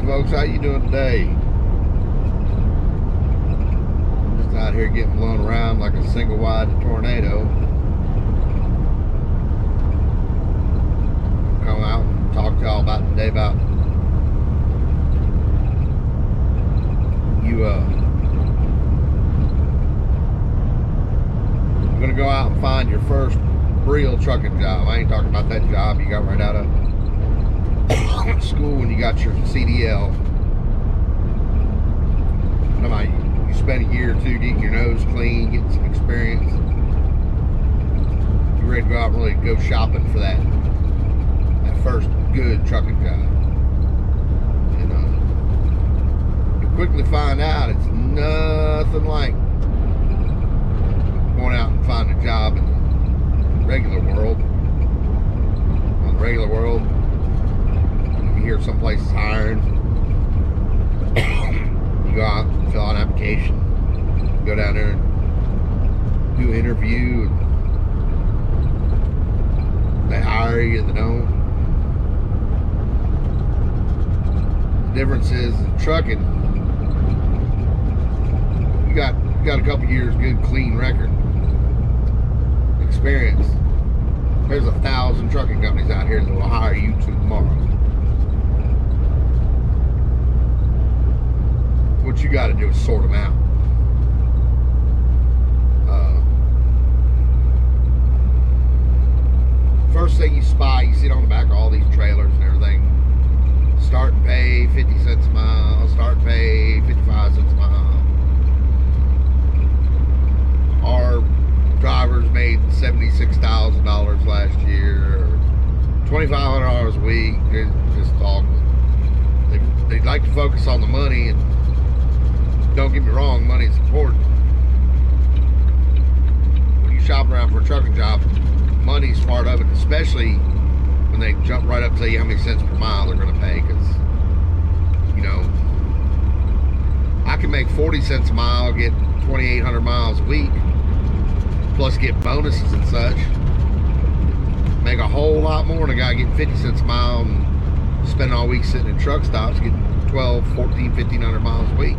folks, how you doing today? Just out here getting blown around like a single wide tornado. Come out and talk to y'all about today about you you're gonna go out and find your first real trucking job. I ain't talking about that job you got right out of school when you got your CDL. You spend a year or two getting your nose clean, getting some experience. You're ready to go out and really go shopping for that first good trucking job. And you quickly find out it's nothing like going out and finding a job in the regular world. On the regular world, you hear some places hiring. You go out and fill out an application, go down there and do an interview, and they hire you, they don't. The difference is in trucking, you got a couple years good clean record experience. There's 1,000 trucking companies out here that will hire you tomorrow. What you got to do is sort them out. First thing you spy, you sit on the back of all these trailers and everything. Start and pay 50 cents a mile. Start and pay 55 cents a mile. Our drivers made $76,000 last year, or $2,500 a week. It's just all. They'd like to focus on the money, and don't get me wrong, money is important. When you shop around for a trucking job, money's part of it, especially when they jump right up to tell you how many cents per mile they're going to pay. Because, you know, I can make 40 cents a mile, get 2,800 miles a week, plus get bonuses and such. Make a whole lot more than a guy getting 50 cents a mile and spending all week sitting in truck stops, getting 12, 14, 1,500 miles a week.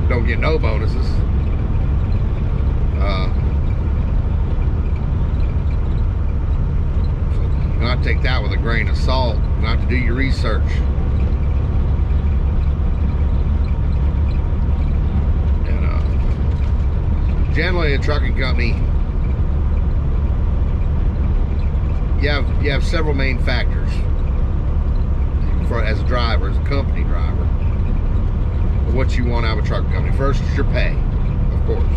Don't get no bonuses. So you got to take that with a grain of salt. You have to do your research. And generally, a trucking company, you have several main factors as a driver, as a company driver, what you want out of a trucking company. First is your pay, of course.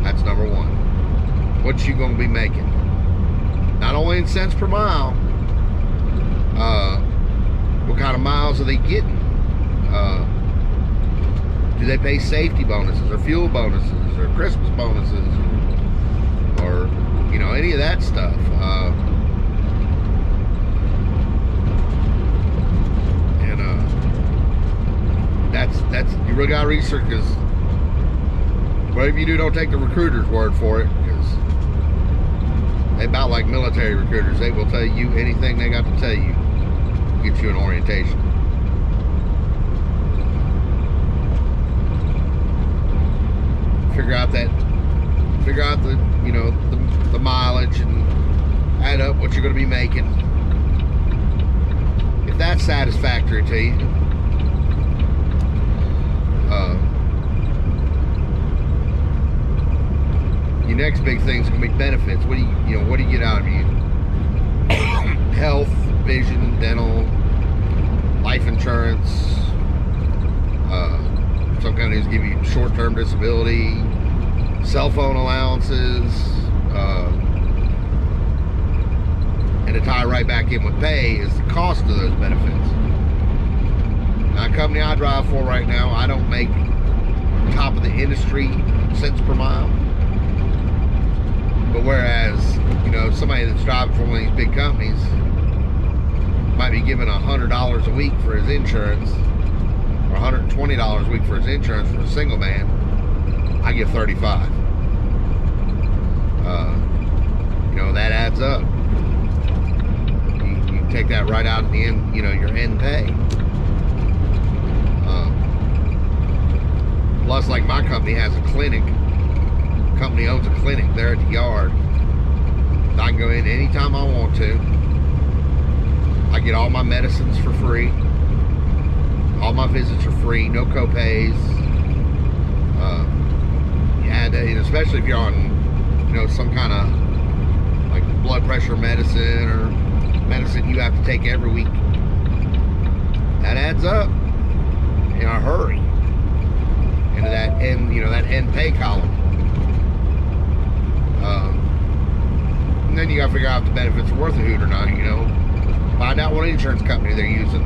That's number one. What you gonna be making? Not only in cents per mile, what kind of miles are they getting? Do they pay safety bonuses or fuel bonuses or Christmas bonuses or you know, any of that stuff? That's you really got to research, because whatever you do, don't take the recruiter's word for it, because they about like military recruiters. They will tell you anything they got to tell you, get you an orientation. Figure out the you know, the mileage and add up what you're going to be making. If that's satisfactory to you, your next big thing is going to be benefits. What do you get out of you? Health, vision, dental, life insurance. Some companies give you short-term disability, cell phone allowances, and to tie right back in with pay is the cost of those benefits. Now, a company I drive for right now, I don't make top of the industry cents per mile. But whereas, you know, somebody that's driving for one of these big companies might be given $100 a week for his insurance, or $120 a week for his insurance for a single man, I give $35. You know, that adds up. You take that right out at the end, you know, your end pay. Plus, like my company has a clinic. The company owns a clinic there at the yard. I can go in anytime I want to. I get all my medicines for free. All my visits are free, no co-pays. And especially if you're on, some kind of like blood pressure medicine or medicine you have to take every week, that adds up in a hurry into that end pay column. And then you got to figure out if the benefits are worth a hoot or not. Find out what insurance company they're using.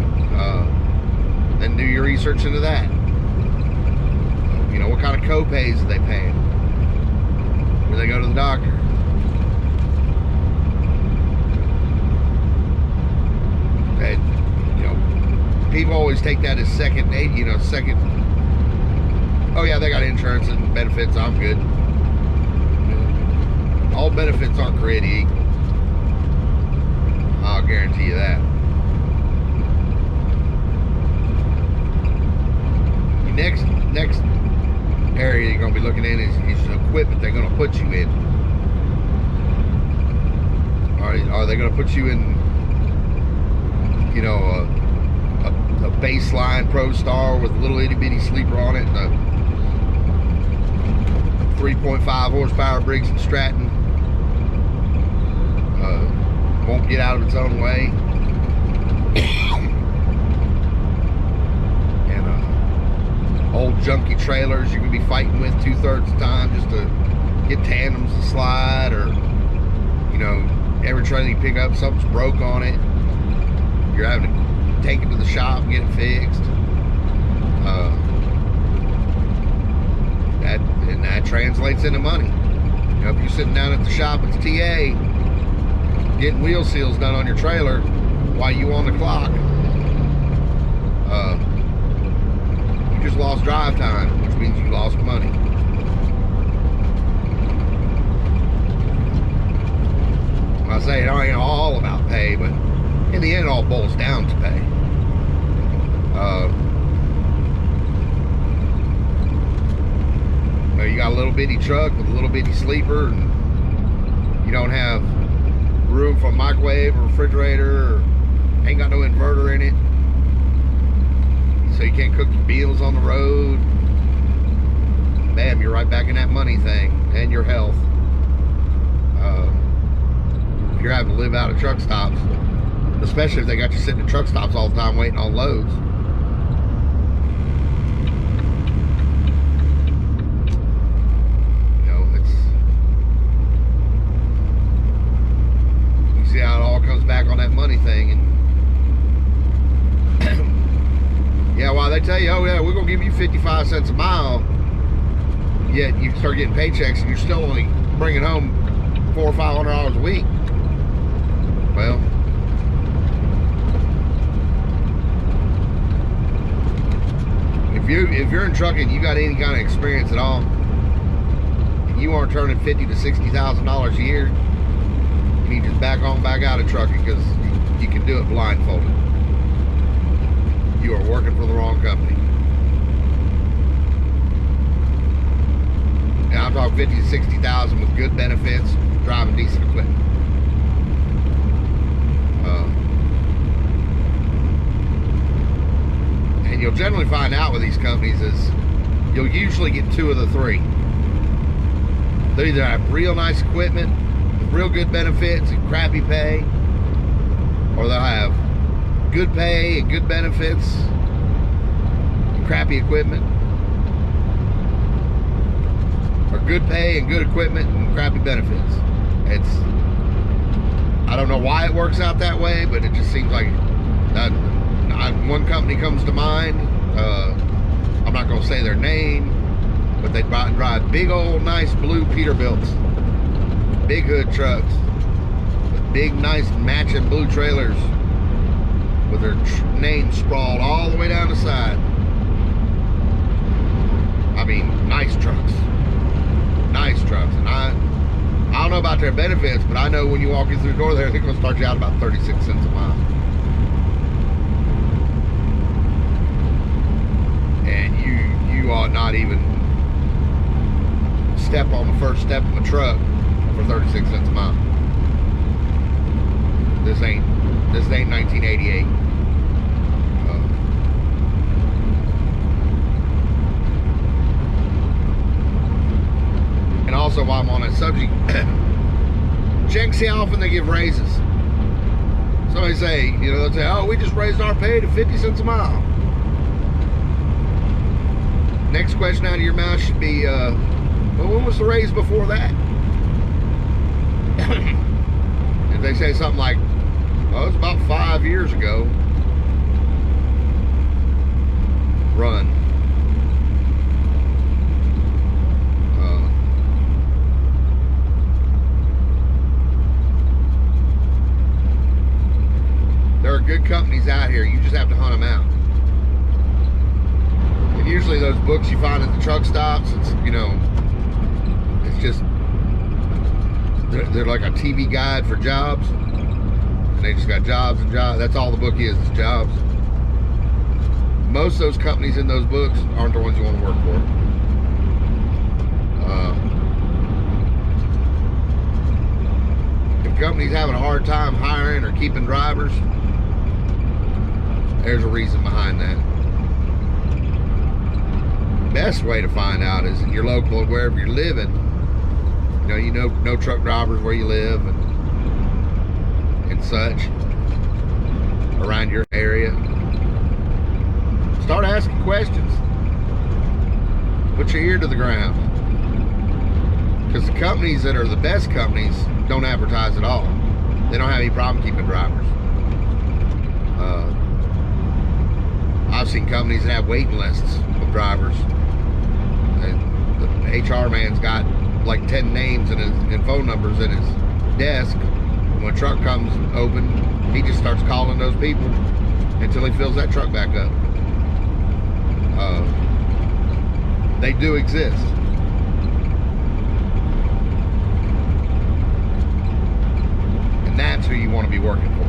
Then do your research into that. What kind of co-pays are they paying? Do they go to the doctor? And, people always take that as second. Oh yeah, they got insurance and benefits, I'm good. All benefits aren't created equal. I'll guarantee you that. Next area you're going to be looking at is the equipment they're going to put you in. Are they going to put you in, a baseline ProStar with a little itty bitty sleeper on it, and a 3.5 horsepower Briggs & Stratton, won't get out of its own way, old junky trailers you're going to be fighting with 2/3 of the time just to get tandems to slide, or every trailer you pick up, something's broke on it, you're having to take it to the shop and get it fixed. That translates into money. If you're sitting down at the shop at the TA getting wheel seals done on your trailer while you on the clock, just lost drive time, which means you lost money. I say it ain't all about pay, but in the end it all boils down to pay. You got a little bitty truck with a little bitty sleeper, and you don't have room for a microwave or refrigerator, or ain't got no inverter in it, so you can't cook your meals on the road. Bam, you're right back in that money thing, and your health. If you're having to live out of truck stops, especially if they got you sitting at truck stops all the time waiting on loads. You see how it all comes back on that money thing, and yeah, well, they tell you, oh yeah, we're going to give you 55 cents a mile, yet you start getting paychecks and you're still only bringing home $400 or $500 a week. Well, if you're in trucking, you got any kind of experience at all, and you aren't turning $50,000 to $60,000 a year, you need to just back out of trucking, because you can do it blindfolded. You are working for the wrong company. Now I'm talking 50 to 60,000 with good benefits, driving decent equipment. And you'll generally find out with these companies is you'll usually get two of the three. They either have real nice equipment with real good benefits and crappy pay, or they'll have good pay and good benefits and crappy equipment, or good pay and good equipment and crappy benefits. I don't know why it works out that way, but it just seems like that. One company comes to mind. I'm not going to say their name, but they drive big old nice blue Peterbilts, big hood trucks with big nice matching blue trailers with their name sprawled all the way down the side. I mean, nice trucks. And I don't know about their benefits, but I know when you walk in through the door there, they're going to start you out about 36 cents a mile. And you ought not even step on the first step of a truck for 36 cents a mile. This ain't 1988. And also, while I'm on that subject, check and see how often they give raises. Somebody say, they'll say, oh, we just raised our pay to 50 cents a mile. Next question out of your mouth should be, well, when was the raise before that? If they say something like, oh, it's about 5 years ago, run. There are good companies out here. You just have to hunt them out. And usually those books you find at the truck stops, it's just they're like a TV guide for jobs. And they just got jobs and jobs. That's all the book is jobs. Most of those companies in those books aren't the ones you want to work for. If companies having a hard time hiring or keeping drivers, there's a reason behind that. Best way to find out is in your local, wherever you're living. You know truck drivers where you live and such around your area. Start asking questions. Put your ear to the ground. Because the companies that are the best companies don't advertise at all. They don't have any problem keeping drivers. I've seen companies that have waiting lists of drivers. And the HR man's got like 10 names and phone numbers in his desk. And when a truck comes open, he just starts calling those people until he fills that truck back up. They do exist. And that's who you want to be working for.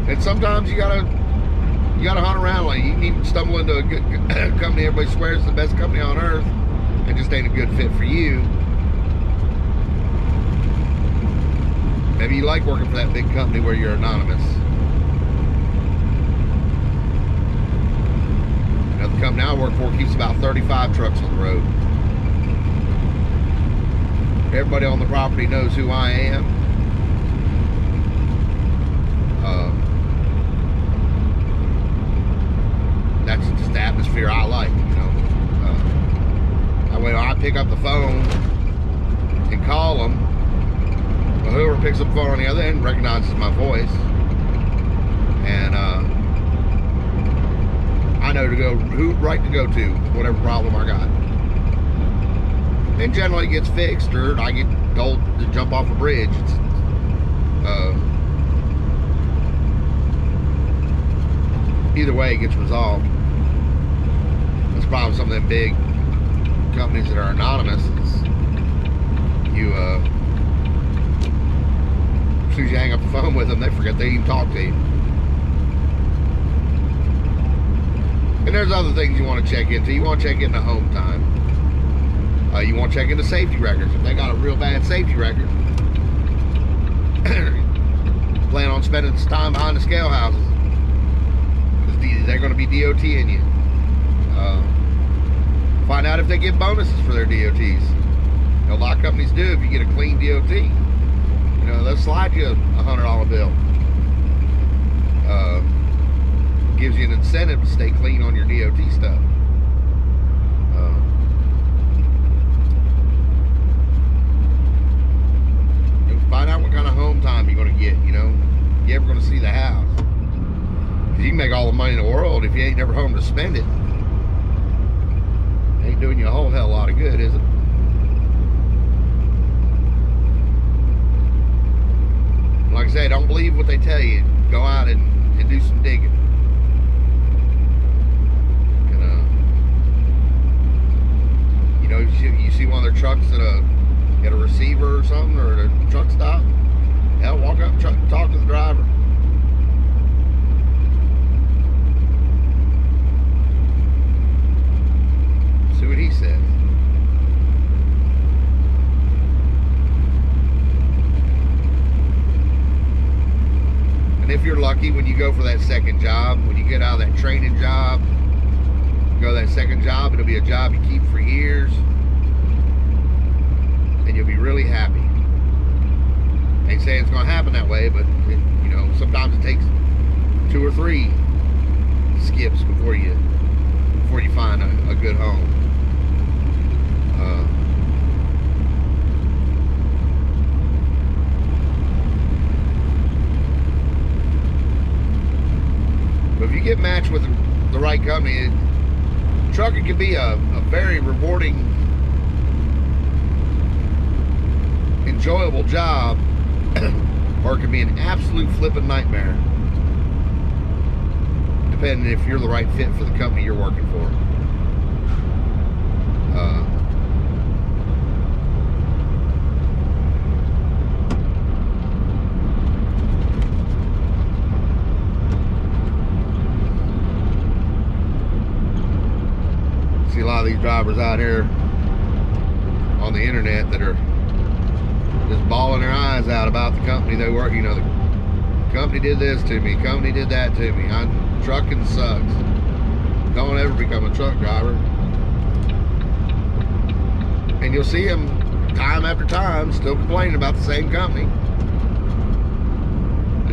And sometimes you gotta hunt around. Like you need to stumble into a good company everybody swears is the best company on earth, and just ain't a good fit for you. Maybe you like working for that big company where you're anonymous. The company I work for keeps about 35 trucks on the road. Everybody on the property knows who I am. That's just the atmosphere I like, That way when I pick up the phone and call them, well, whoever picks up the phone on the other end recognizes my voice. And I know who to go to, whatever problem I got. And generally it gets fixed, or I get told to jump off a bridge. Either way, it gets resolved. That's the problem with some of them big companies that are anonymous. As soon as you hang up the phone with them, they forget they even talk to you. And there's other things you want to check into. You want to check into home time. You want to check into safety records. If they got a real bad safety record, plan on spending some time behind the scale houses. They're going to be DOTing you. Find out if they give bonuses for their DOTs. A lot of companies do. If you get a clean DOT, they'll slide you a $100 bill. Gives you an incentive to stay clean on your DOT stuff. Find out what kind of home time you're going to get. You ever going to see the house? You can make all the money in the world if you ain't never home to spend it. Ain't doing you a whole hell lot of good, is it? Like I say, don't believe what they tell you. Go out and do some digging. You see one of their trucks at a receiver or something, or at a truck stop, hell, walk up and talk to the driver. lucky when you go for that second job. When you get out of that training job, go to that second job, it'll be a job you keep for years, and you'll be really happy. Ain't saying it's going to happen that way, but sometimes it takes 2 or 3 skips before you find a good home. But if you get matched with the right company, trucking can be a very rewarding, enjoyable job, or it can be an absolute flipping nightmare, depending if you're the right fit for the company you're working for. See a lot of these drivers out here on the internet that are just bawling their eyes out about the company they work. The company did this to me, company did that to me. Trucking sucks. Don't ever become a truck driver. And you'll see them time after time still complaining about the same company.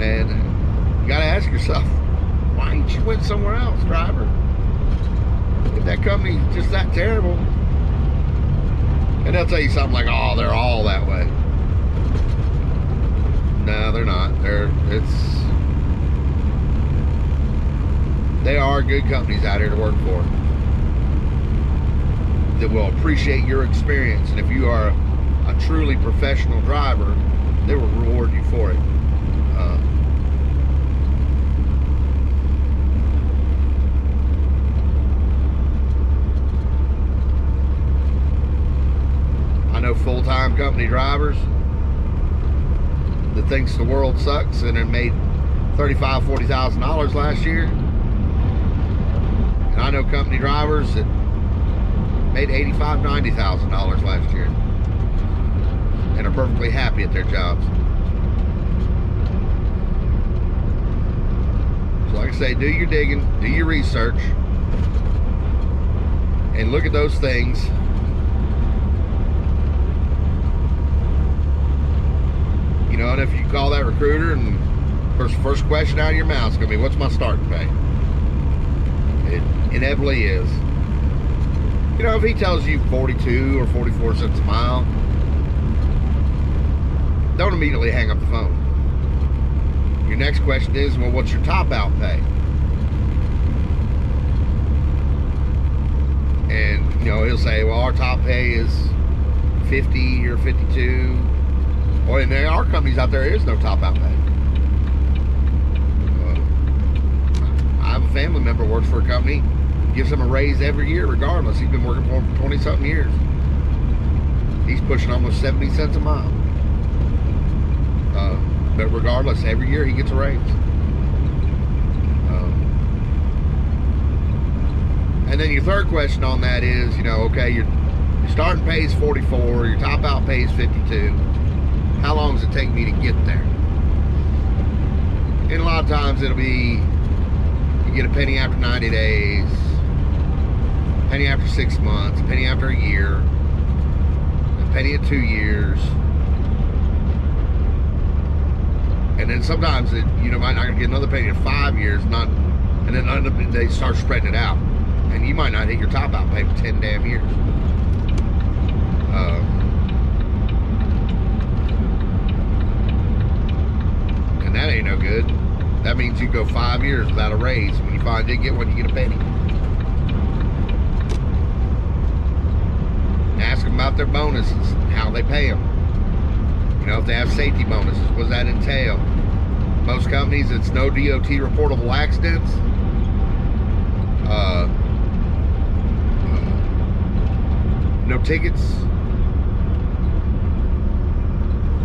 And you gotta ask yourself, why ain't you went somewhere else, driver? If that company's just that terrible. And they'll tell you something like, oh, they're all that way. No, they're not. They are good companies out here to work for that will appreciate your experience, and if you are a truly professional driver, they will reward you for it. I know full-time company drivers that thinks the world sucks and it made $35,000, $40,000 last year. And I know company drivers that made $85,000, $90,000 last year and are perfectly happy at their jobs. So like I say, do your digging, do your research, and look at those things. And if you call that recruiter and first question out of your mouth is going to be, what's my starting pay? It inevitably is. If he tells you 42 or 44 cents a mile, don't immediately hang up the phone. Your next question is, well, what's your top out pay? And, he'll say, well, our top pay is 50 or 52. Well, and there are companies out there is no top out pay. I have a family member who works for a company, gives him a raise every year regardless. He's been working for them for 20-something years. He's pushing almost 70 cents a mile. But regardless, every year he gets a raise. And then your third question on that is, okay, your starting pay is 44, your top out pay is 52. How long does it take me to get there? And a lot of times it'll be, you get a penny after 90 days, penny after 6 months, penny after a year, a penny at 2 years. And then sometimes might not get another penny in 5 years, and then they start spreading it out. And you might not hit your top out pay for 10 damn years. And that ain't no good. That means you go 5 years without a raise. When you finally did get one, you get a penny. Ask them about their bonuses, how they pay them. If they have safety bonuses, what does that entail? Most companies, it's no DOT reportable accidents. No tickets.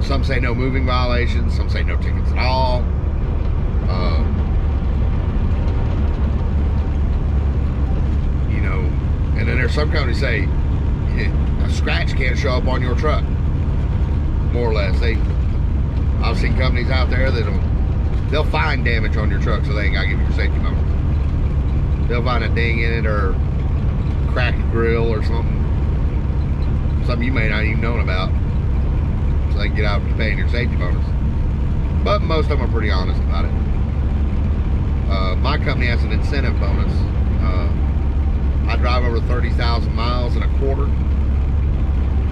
Some say no moving violations. Some say no tickets at all. And then there's some companies say a scratch can't show up on your truck. More or less, I've seen companies out there that'll they'll find damage on your truck, so they ain't gotta give you your safety bonus. They'll find a ding in it or cracked grill or something you may not even known about, so they can get out of paying your safety bonus. But most of them are pretty honest about it. My company has an incentive bonus. I drive over 30,000 miles in a quarter.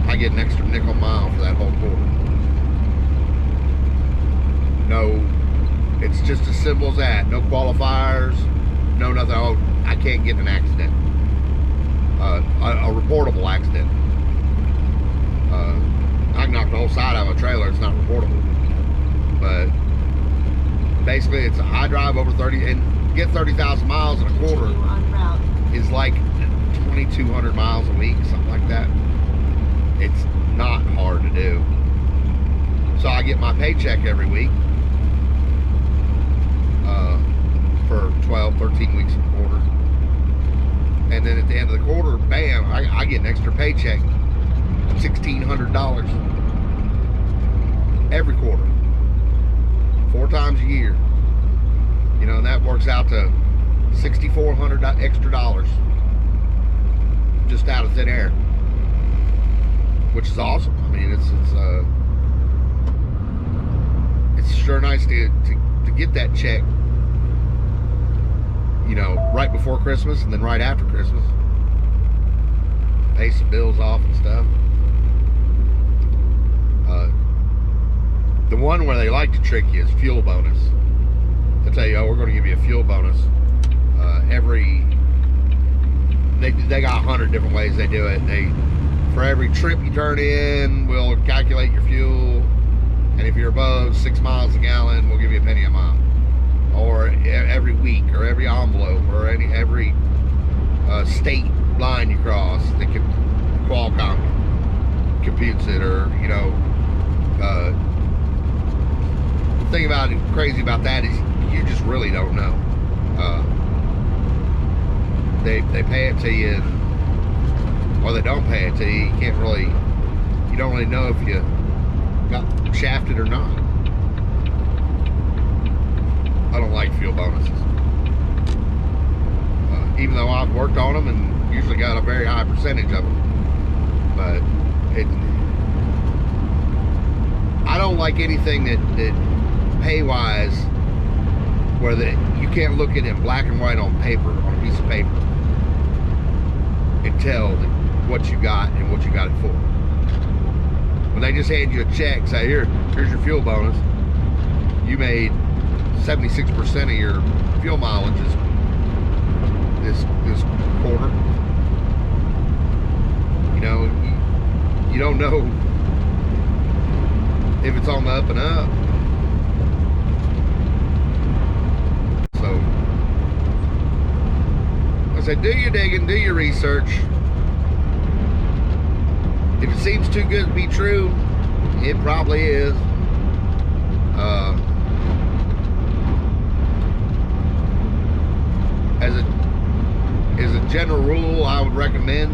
I get an extra nickel mile for that whole quarter. No, it's just as simple as that. No qualifiers, no nothing. Oh, I can't get in an accident. A reportable accident. I can knock the whole side out of a trailer. It's not reportable. But basically, it's I drive over 30 and get 30,000 miles in a quarter is like 2,200 miles a week, something like that. It's not hard to do. So I get my paycheck every week for 12, 13 weeks a quarter. And then at the end of the quarter, bam, I get an extra paycheck, $1,600 every quarter, 4 times a year. You know, and that works out to $6,400 extra dollars just out of thin air, which is awesome. I mean, it's sure nice to get that check, you know, right before Christmas and then right after Christmas. Pay some bills off and stuff. The one where they like to trick you is fuel bonus. They tell you, oh, we're going to give you a fuel bonus. They got 100 different ways they do it. For every trip you turn in, we'll calculate your fuel, and if you're above 6 miles a gallon, we'll give you a penny a mile. Or every week, or every envelope, or every state line you cross, they can Qualcomm computes it, or you know. The thing about it, crazy about that is you just really don't know. They pay it to you, or they don't pay it to you. You don't really know if you got shafted or not. I don't like fuel bonuses, even though I've worked on them and usually got a very high percentage of them. But I don't like anything that pay-wise, where you can't look at it in black and white on paper, on a piece of paper, and tell what you got and what you got it for. When they just hand you a check, say, here's your fuel bonus. You made 76% of your fuel mileages this quarter. You know, you don't know if it's on the up and up. So I said, do your digging, do your research. If it seems too good to be true, it probably is. As a general rule, I would recommend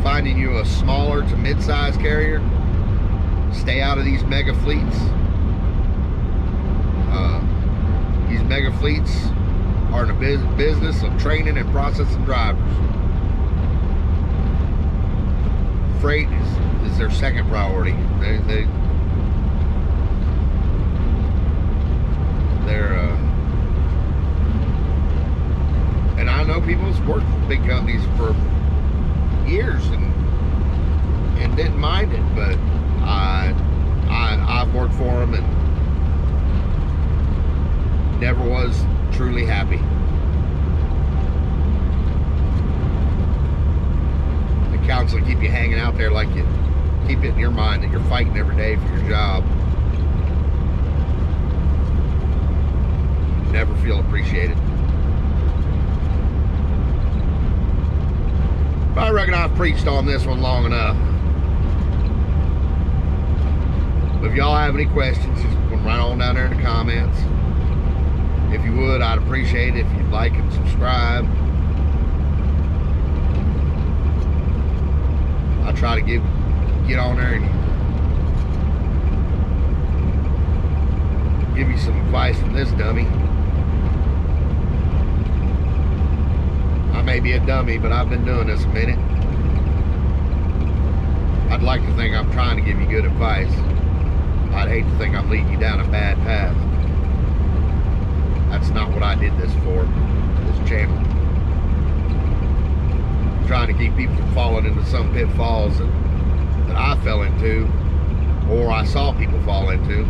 finding you a smaller to mid-size carrier. Stay out of these mega fleets. These mega fleets are in a business of training and processing drivers. Freight is their second priority. And I know people who's worked for big companies for years and didn't mind it, but I've worked for them and never was truly happy. They constantly keep you hanging out there, like you keep it in your mind that you're fighting every day for your job. You never feel appreciated. I reckon I've preached on this one long enough. But if y'all have any questions, just put them right on down there in the comments. If you would, I'd appreciate it if you'd like and subscribe. I try to get on there and give you some advice from this dummy. I may be a dummy, but I've been doing this a minute. I'd like to think I'm trying to give you good advice. I'd hate to think I'm leading you down a bad path. That's not what I did this for, this channel. I'm trying to keep people from falling into some pitfalls that I fell into, or I saw people fall into.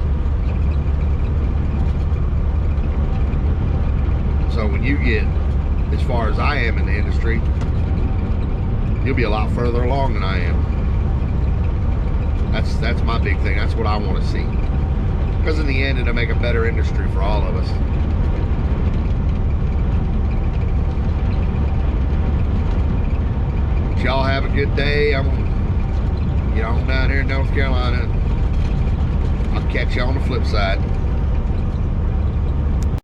So when you get as far as I am in the industry, you'll be a lot further along than I am. That's my big thing. That's what I want to see. Because in the end, it'll make a better industry for all of us. But y'all have a good day. I'm down here in North Carolina. I'll catch you on the flip side.